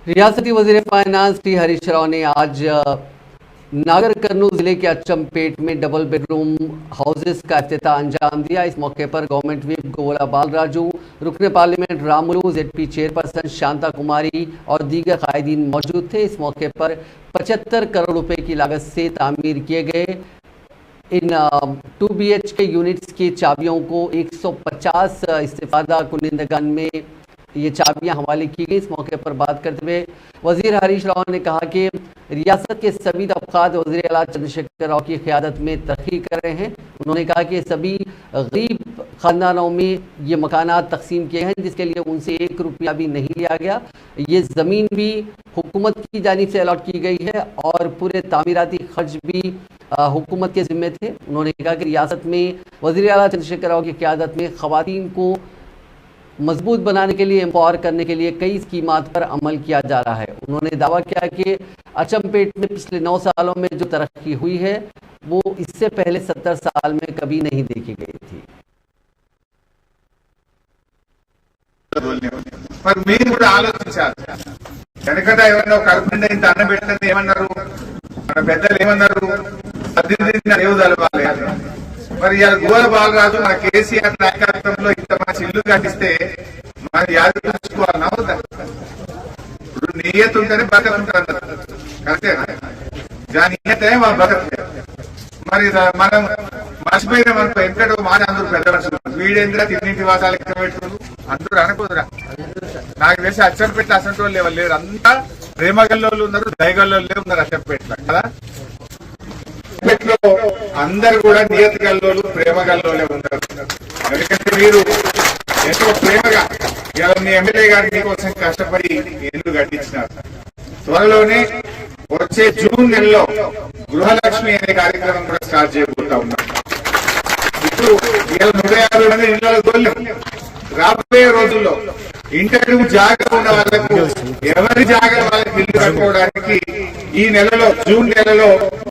रियासती वजीर finance T Harish Rao ने आज नागर कर्नूल जिले के अचमपेट में डबल बेडरूम हाउसेस का इफ्तिताह अंजाम दिया। इस मौके पर गवर्नमेंट व्हिप गोला बाल राजू, रुकने parliament Ramulu, ZP chairperson Shanta Kumari और दीगर कायदीन मौजूद थे। इस मौके पर 75 करोड़ रुपए की लागत से तामीर किए गए इन 2 BHK यूनिट्स की चाबियों को 150 इस्तिफादा कुनिंदगान में ये चाबियां हवाले की गई। इस मौके पर बात करते हुए वजीर हरीश राव ने कहा कि रियासत के सभी तबकात वज़ीर आला चंद्रशेखर राव की क़यादत में तरक्की कर रहे हैं। उन्होंने कहा कि सभी गरीब ख़ानदानों में ये मकानात तकसीम किए हैं, जिसके लिए उनसे 1 रुपया भी नहीं लिया गया। ये ज़मीन भी हुकूमत की जानिब से अलॉट की गई है और पूरे तामीराती खर्च भी हुकूमत के ज़िम्मे थे। उन्होंने कहा कि रियासत में वज़ीर आला चंद्रशेखर राव की क़यादत में ख़वातीन को मजबूत बनाने के लिए, एम्पावर करने के लिए कई स्कीमात पर अमल किया जा रहा है। उन्होंने दावा किया कि अचमपेट में पिछले 9 सालों में जो तरक्की हुई है वो इससे पहले 70 साल में कभी नहीं देखी गई थी। మరి మీరు కూడా ఆలోచించాలి. వెనకట ఏమన్నా కర్మండ ఇంత అన్నం పెట్టినది ఏమన్నారు, మన పెద్దలు ఏమన్నారు, దేవదలవాలి. మరి ఇలా గోల బాలరాజు మన కేసీఆర్ నాయకత్వంలో ఇంత మంచి ఇల్లు కట్టిస్తే మరి యాది చూసుకోవాలన్నా అవుతా. ఇప్పుడు నియత ఉంటేనే బతక ఉంటారు, కరెక్టే. దాని నియతే మా బతక. మరి మనం మర్చిపోయినామనుకో, ఎందుకంటే మాట అందరూ పెద్ద మనుషులు వీడేంద్ర తిన్నింటి వాసాలు ఎక్కువ పెట్టుకున్నారు అందరూ అనుకోదురా. నాకు తెలిసి అచ్చంపేట అసంటి వాళ్ళు లేరు, అంతా ప్రేమగల్లోళ్ళు ఉన్నారు, దయగల్లోళ్ళే ఉన్నారు అచ్చంపేటలో కదా. అందరు కూడా నియత గల్లోలు, ప్రేమ గల్లోలే ఉన్నారు. ఎందుకంటే మీరు ఎంతో ప్రేమగా ఇలా మీ ఎమ్మెల్యే గారి మీకోసం కష్టపడి ఇల్లు కట్టించినారు. త్వరలోనే వచ్చే జూన్ నెలలో గృహలక్ష్మి అనే కార్యక్రమం కూడా స్టార్ట్ చేయబోతా ఉన్నాం. ఇప్పుడు ఇలా 150 మంది ఇళ్లలో గోళ్ళం. రాబోయే రోజుల్లో ఇంటర్వ్యూ జాగా ఉన్న వాళ్లకు ఎవరి జాగా వాళ్ళకి ఇల్లు కట్టుకోవడానికి ఈ నెలలో, జూన్ నెలలో